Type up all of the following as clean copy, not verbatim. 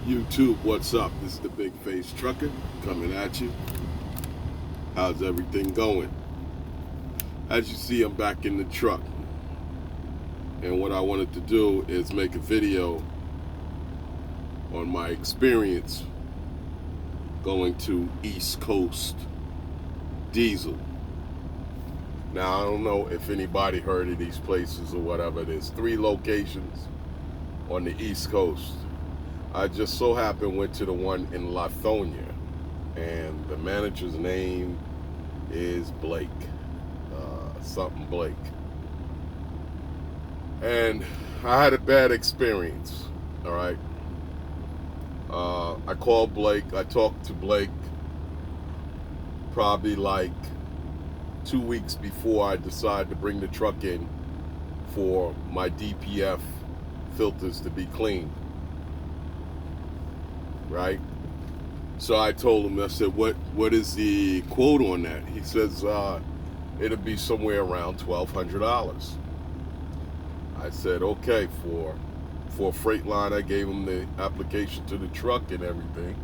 YouTube, what's up? This is the Big Face Trucker coming at you. How's everything going? As you see, I'm back in the truck. And what I wanted to do is make a video on my experience going to East Coast Diesel. Now, I don't know if anybody heard of these places or whatever. There's 3 locations on the East Coast. I just so happened went to the one in Lithonia, and the manager's name is Blake, something Blake. And I had a bad experience, all right? I called Blake, I talked to Blake probably like 2 weeks before I decided to bring the truck in for my DPF filters to be cleaned. Right? So I told him, I said, what is the quote on that? He says, it'll be somewhere around $1,200. I said, okay, for a freight line. I gave him the application to the truck and everything.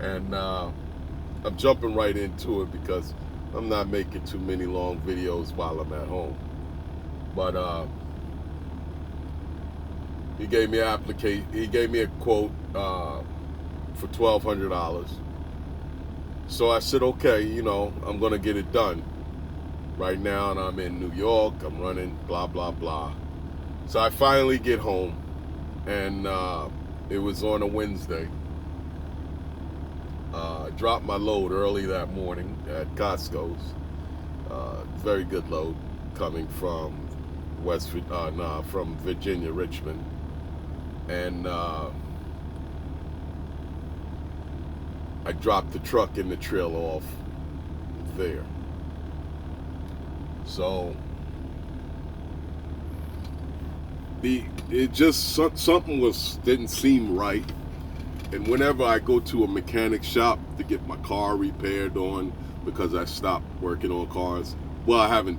And I'm jumping right into it because I'm not making too many long videos while I'm at home. But he gave me a quote for $1,200. So I said, okay, I'm gonna get it done. Right now, and I'm in New York, I'm running, blah, blah, blah. So I finally get home, and it was on a Wednesday. I dropped my load early that morning at Costco's. Very good load coming from from Virginia, Richmond. And I dropped the truck in the trailer off there. So something didn't seem right. And whenever I go to a mechanic shop to get my car repaired on, because I stopped working on cars. Well, I haven't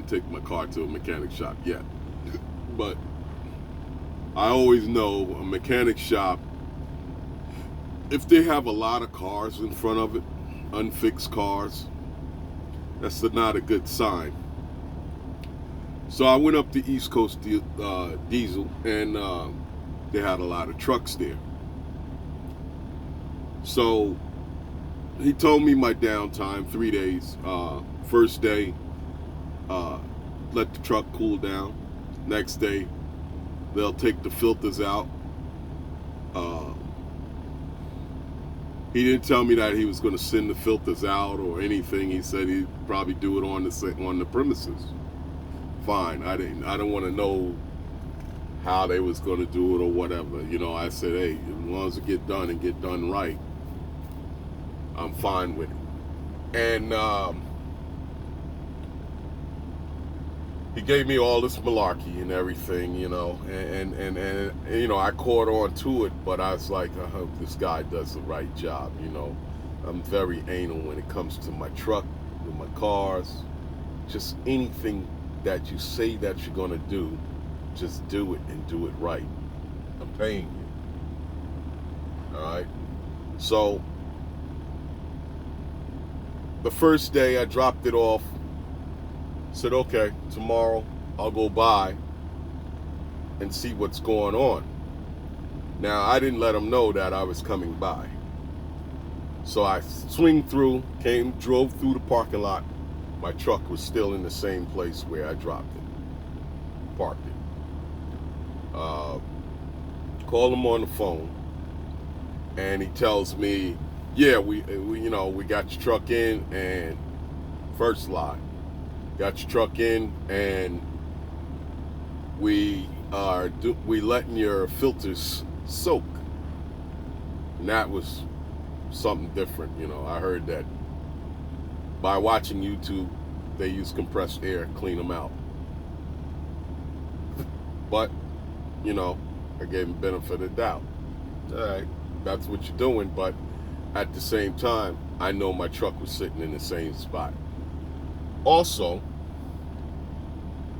taken my car to a mechanic shop yet. But I always know a mechanic shop, if they have a lot of cars in front of it, unfixed cars, that's not a good sign. So I went up to East Coast Diesel, and they had a lot of trucks there. So he told me my downtime, 3 days. First day, let the truck cool down. Next day, they'll take the filters out. He didn't tell me that he was going to send the filters out or anything. He said he'd probably do it on the premises. Fine. I don't want to know how they was going to do it or whatever. I said, hey, as long as it get done and get done right, I'm fine with it. And he gave me all this malarkey and everything, and I caught on to it, but I was like, I hope this guy does the right job. I'm very anal when it comes to my truck, with my cars, just anything that you say that you're gonna do, just do it and do it right. I'm paying you. All right. So the first day I dropped it off. Said, okay, tomorrow I'll go by and see what's going on. Now, I didn't let them know that I was coming by. So I swing through, drove through the parking lot. My truck was still in the same place where I dropped it, parked it. Called him on the phone, and he tells me, yeah, we got your truck in, and first lie. Got your truck in, and we letting your filters soak. And that was something different. I heard that by watching YouTube, they use compressed air to clean them out. But, I gave him benefit of the doubt. All right, that's what you're doing, but at the same time, I know my truck was sitting in the same spot. Also,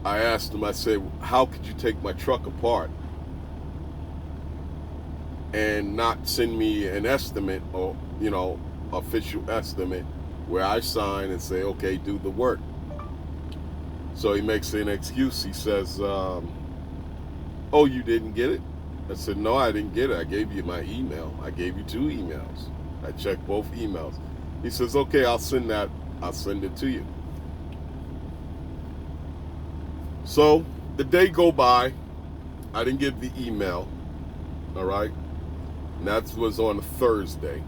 I asked him, I said, how could you take my truck apart and not send me an estimate or, official estimate where I sign and say, okay, do the work. So he makes an excuse. He says, oh, you didn't get it? I said, no, I didn't get it. I gave you my email. I gave you 2 emails. I checked both emails. He says, okay, I'll send it to you. So the day go by. I didn't get the email. All right. And that was on a Thursday.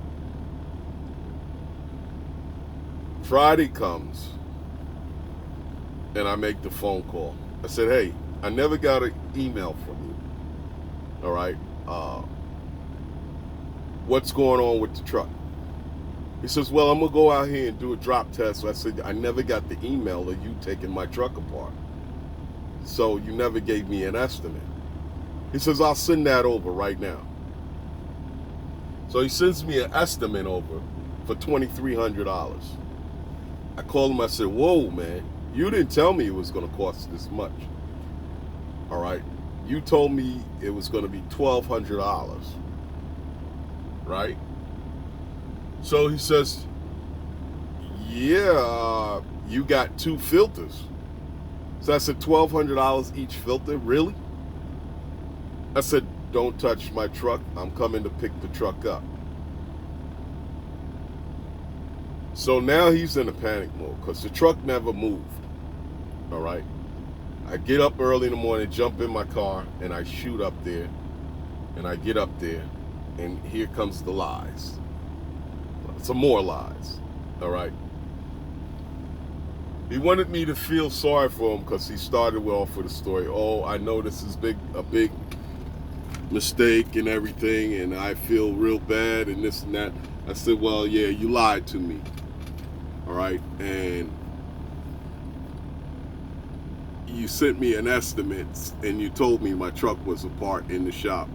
Friday comes, and I make the phone call. I said, hey, I never got an email from you. All right. What's going on with the truck? He says, well, I'm going to go out here and do a drop test. So I said, I never got the email of you taking my truck apart. So you never gave me an estimate. He says, I'll send that over right now. So he sends me an estimate over for $2,300. I called him. I said, whoa, man, you didn't tell me it was going to cost this much. All right. You told me it was going to be $1,200. Right? So he says, yeah, you got 2 filters. So I said, $1,200 each filter? Really? I said, don't touch my truck. I'm coming to pick the truck up. So now he's in a panic mode because the truck never moved. All right. I get up early in the morning, jump in my car, and I shoot up there. And I get up there, and here comes the lies. Some more lies. All right. He wanted me to feel sorry for him because he started off with a story. Oh, I know this is a big mistake and everything, and I feel real bad and this and that. I said, well, yeah, you lied to me. All right. And you sent me an estimate and you told me my truck was apart in the shop.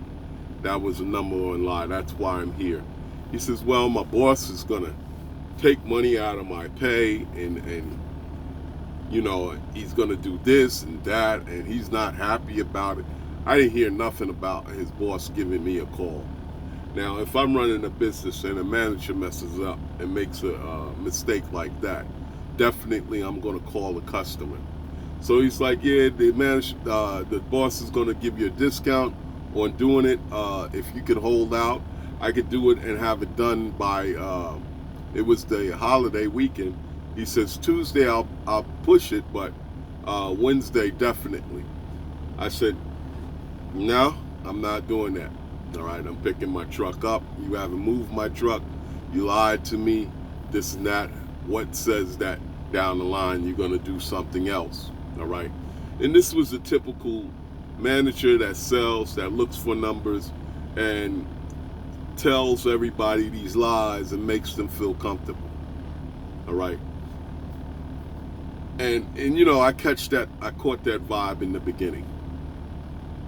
That was a number one lie. That's why I'm here. He says, well, my boss is going to take money out of my pay and he's going to do this and that, and he's not happy about it. I didn't hear nothing about his boss giving me a call. Now, if I'm running a business and a manager messes up and makes a mistake like that, definitely I'm going to call the customer. So he's like, yeah, the boss is going to give you a discount on doing it. If you could hold out, I could do it and have it done by, it was the holiday weekend. He says, Tuesday I'll push it, but Wednesday definitely. I said, no, I'm not doing that. All right, I'm picking my truck up. You haven't moved my truck. You lied to me, this and that. What says that down the line you're going to do something else? All right. And this was a typical manager that sells, that looks for numbers and tells everybody these lies and makes them feel comfortable. All right. And I caught that vibe in the beginning.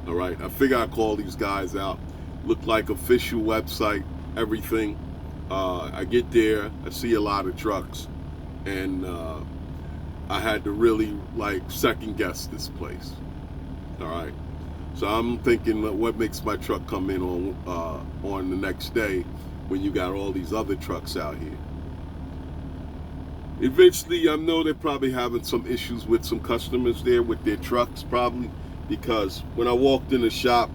All right. I figure I call these guys out. Look like official website, everything. I get there, I see a lot of trucks, and I had to really second guess this place. All right. So I'm thinking, what makes my truck come in on the next day when you got all these other trucks out here? Eventually, I know they're probably having some issues with some customers there with their trucks, probably, because when I walked in the shop,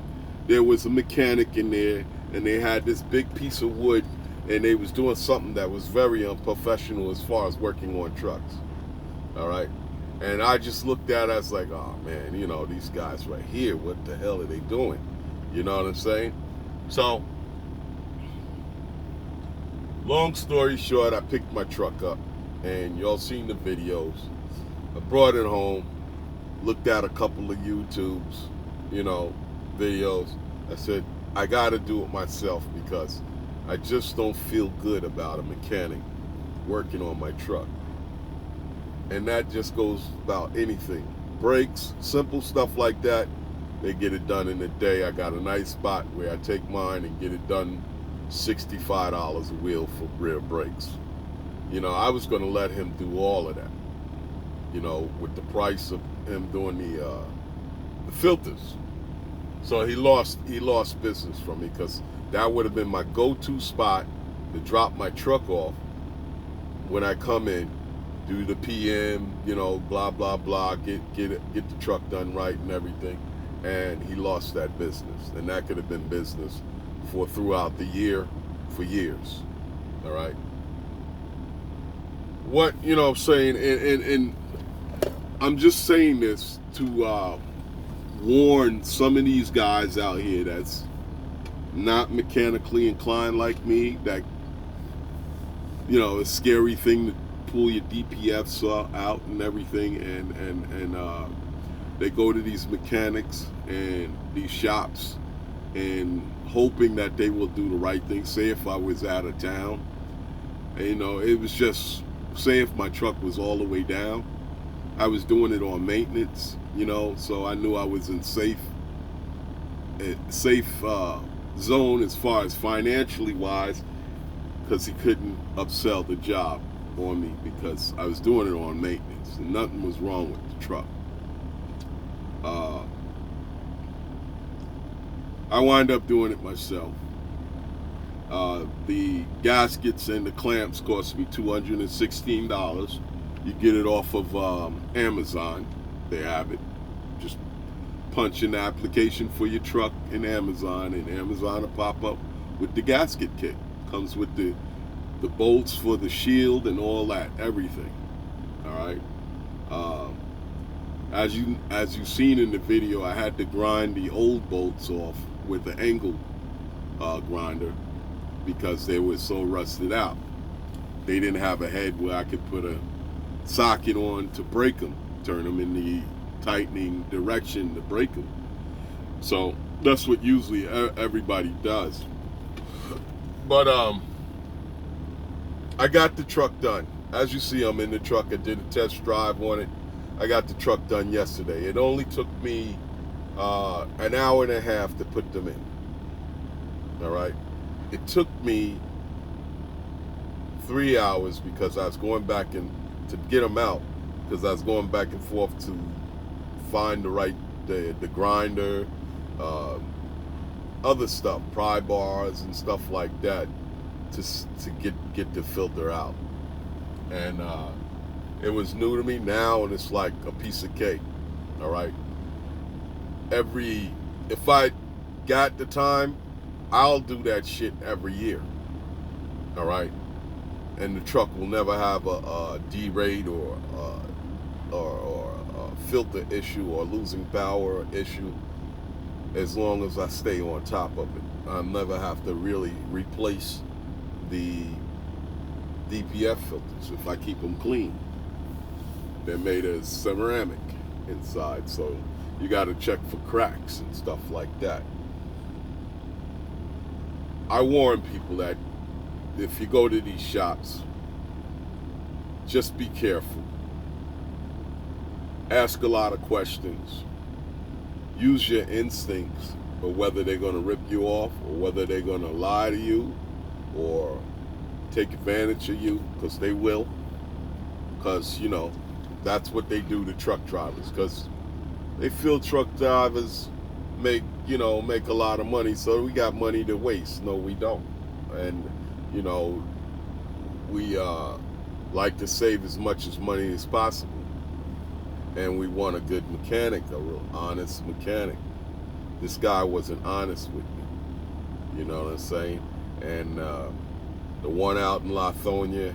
there was a mechanic in there, and they had this big piece of wood, and they was doing something that was very unprofessional as far as working on trucks. All right. And I just looked at it, I was like, oh man, these guys right here, what the hell are they doing? You know what I'm saying? So, long story short, I picked my truck up, and y'all seen the videos. I brought it home, looked at a couple of YouTubes, videos. I said, I gotta do it myself because I just don't feel good about a mechanic working on my truck. And that just goes about anything. Brakes, simple stuff like that, they get it done in a day. I got a nice spot where I take mine and get it done $65 a wheel for rear brakes. I was going to let him do all of that, with the price of him doing the filters. So he lost business from me because that would have been my go-to spot to drop my truck off when I come in, do the PM, you know, blah blah blah, get the truck done right and everything. And he lost that business, and that could have been business for throughout the year, for years. All right. What, you know, I'm saying, and I'm just saying this to warn some of these guys out here that's not mechanically inclined like me, that, you know, a scary thing to pull your DPFs out and everything, and they go to these mechanics and these shops and hoping that they will do the right thing. Say if I was out of town, and, you know, it was just, say if my truck was all the way down, I was doing it on maintenance, you know, so I knew I was in safe zone as far as financially wise, because he couldn't upsell the job on me because I was doing it on maintenance and nothing was wrong with the truck. I wind up doing it myself. The gaskets and the clamps cost me $216. You get it off of Amazon. They have it. Just punch in the application for your truck in Amazon, and Amazon will pop up with the gasket kit. Comes with the bolts for the shield and all that, everything. All right. As you've seen in the video, I had to grind the old bolts off with the angle grinder because they were so rusted out. They didn't have a head where I could put a socket on to break them, turn them in the tightening direction to break them. So that's what usually everybody does. But I got the truck done. As you see, I'm in the truck. I did a test drive on it. I got the truck done yesterday. It only took me an hour and a half to put them in. All right. It took me 3 hours because I was going back and to get them out, because I was going back and forth to find the grinder, other stuff, pry bars and stuff like that, to get the filter out. And it was new to me now, and it's like a piece of cake. All right. If I got the time, I'll do that shit every year. All right. And the truck will never have a derate or a filter issue or losing power issue, as long as I stay on top of it. I'll never have to really replace the DPF filters if I keep them clean. They're made of ceramic inside, so you got to check for cracks and stuff like that. I warn people that if you go to these shops, just be careful. Ask a lot of questions. Use your instincts for whether they're going to rip you off or whether they're going to lie to you or take advantage of you, because they will. Because, you know, that's what they do to truck drivers, because they feel truck drivers make a lot of money, so we got money to waste. No, we don't. And, you know, we like to save as much as money as possible. And we want a good mechanic, a real honest mechanic. This guy wasn't honest with me. You know what I'm saying? And the one out in Lithonia,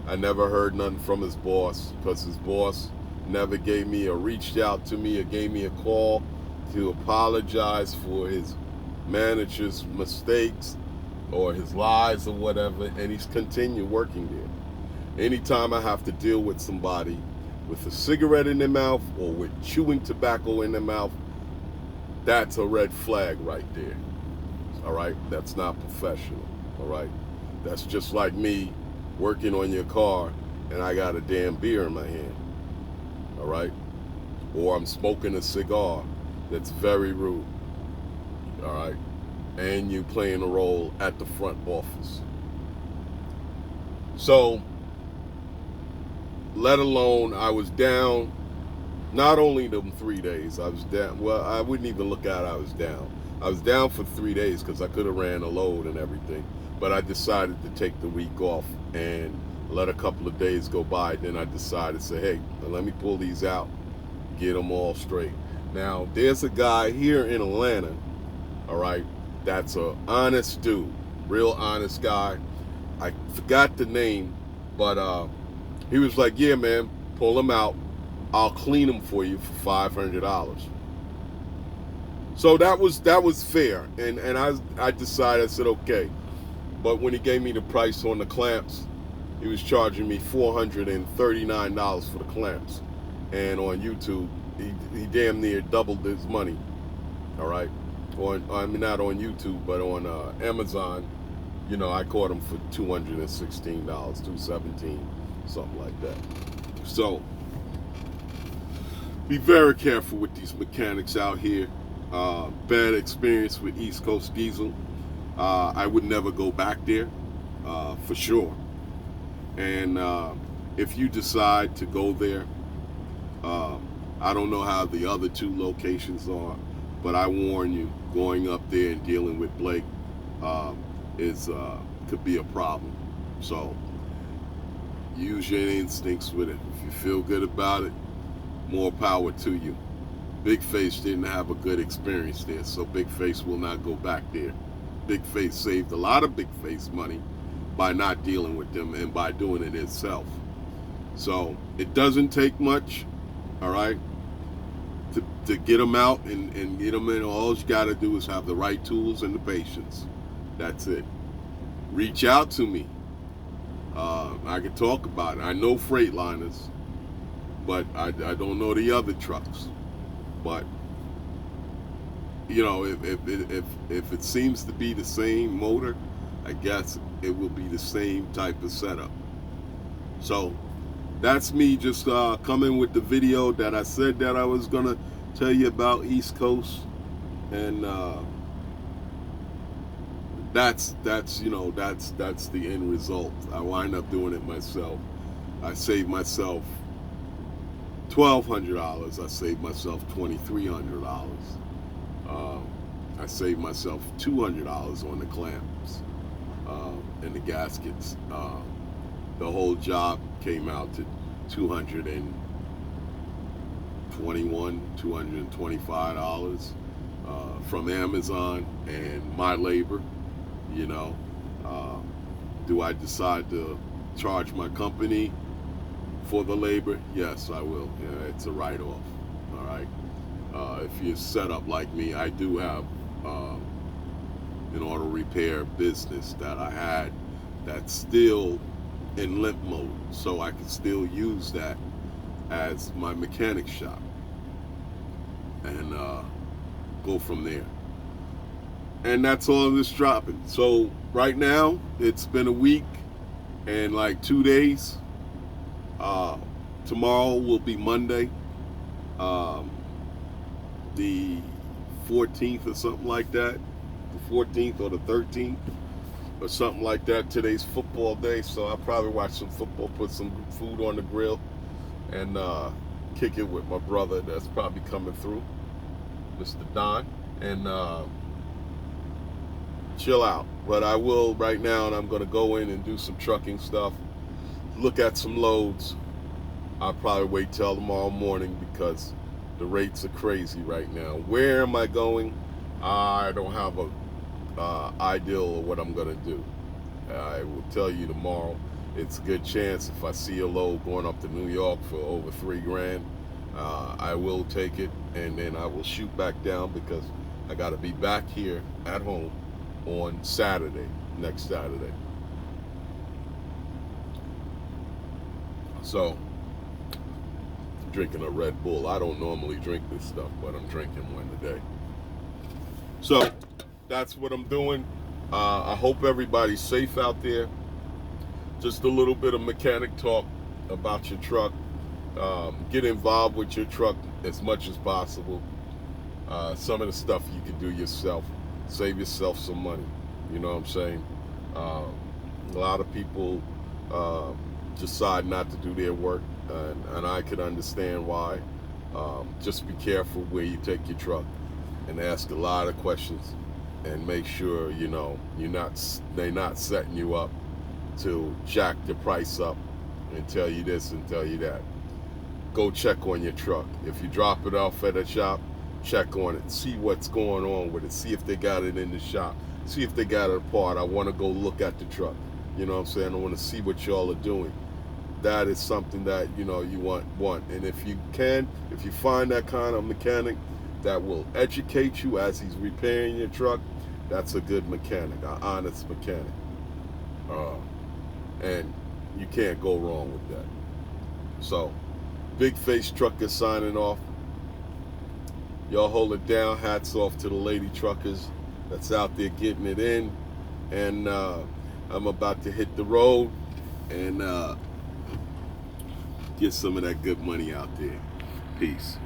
I never heard nothing from his boss, because his boss never gave me or reached out to me or gave me a call to apologize for his manager's mistakes or his lies or whatever, and he's continued working there. Anytime I have to deal with somebody with a cigarette in their mouth or with chewing tobacco in their mouth, that's a red flag right there. All right? That's not professional. All right? That's just like me working on your car and I got a damn beer in my hand. All right? Or I'm smoking a cigar. That's very rude. All right? And you playing a role at the front office. So, let alone I was down, not only them 3 days, I was down, well, I wouldn't even look at it, I was down. I was down for 3 days because I could have ran a load and everything, but I decided to take the week off and let a couple of days go by. Then I decided to say, hey, let me pull these out, get them all straight. Now, there's a guy here in Atlanta, all right, that's a honest dude, real honest guy. I forgot the name, but he was like, yeah, man, pull them out. I'll clean them for you for $500. So that was fair, and I decided, I said okay. But when he gave me the price on the clamps, he was charging me $439 for the clamps, and on YouTube he damn near doubled his money. All right, I mean not on YouTube, but on Amazon, you know, I caught him for $216, $217, something like that. So be very careful with these mechanics out here. Bad experience with East Coast Diesel. I would never go back there, for sure. And if you decide to go there, I don't know how the other two locations are, but I warn you, going up there and dealing with Blake could be a problem. So use your instincts with it. If you feel good about it, more power to you. Big Face didn't have a good experience there, so Big Face will not go back there. Big Face saved a lot of Big Face money by not dealing with them and by doing it itself. So it doesn't take much, all right, to get them out and get them in. All you got to do is have the right tools and the patience. That's it. Reach out to me. I can talk about it. I know Freightliners, but I don't know the other trucks. But you know, if it seems to be the same motor, I guess it will be the same type of setup. So that's me just coming with the video that I said that I was gonna tell you about East Coast, and that's you know, that's the end result. I wind up doing it myself. I saved myself $1,200. I saved myself $2,300. I saved myself $200 on the clamps and the gaskets. The whole job came out to $225 from Amazon and my labor. You know, do I decide to charge my company for the labor? Yes, I will. Yeah, it's a write-off. All right. If you're set up like me, I do have an auto repair business that I had that's still in limp mode, so I can still use that as my mechanic shop and go from there. And that's all this dropping. So right now, it's been a week and like 2 days. Tomorrow will be Monday, the 14th or something like that, the 14th or the 13th or something like that. Today's football day, so I'll probably watch some football, put some food on the grill, and kick it with my brother that's probably coming through, Mr. Don, and chill out. But I will right now, and I'm going to go in and do some trucking stuff, look at some loads. I'll probably wait till tomorrow morning because the rates are crazy right now. Where am I going? I don't have a ideal of what I'm going to do. I will tell you tomorrow. It's a good chance if I see a load going up to New York for over $3,000, I will take it, and then I will shoot back down because I got to be back here at home on Saturday, next Saturday. So, drinking a Red Bull. I don't normally drink this stuff, but I'm drinking one today. So, that's what I'm doing. I hope everybody's safe out there. Just a little bit of mechanic talk about your truck. Get involved with your truck as much as possible. Some of the stuff you can do yourself. Save yourself some money. You know what I'm saying? A lot of people decide not to do their work, and I can understand why. Just be careful where you take your truck. and ask a lot of questions and make sure they're not setting you up to jack the price up and tell you this and tell you that. Go check on your truck. If you drop it off at a shop, check on it. See what's going on with it. See if they got it in the shop. See if they got it apart. I want to go look at the truck. You know what I'm saying? I want to see what y'all are doing. That is something that you want. And if you find that kind of mechanic that will educate you as he's repairing your truck, that's a good mechanic, an honest mechanic. And you can't go wrong with that. So, Big Face Trucker signing off. Y'all hold it down. Hats off to the lady truckers that's out there getting it in. And I'm about to hit the road and get some of that good money out there. Peace.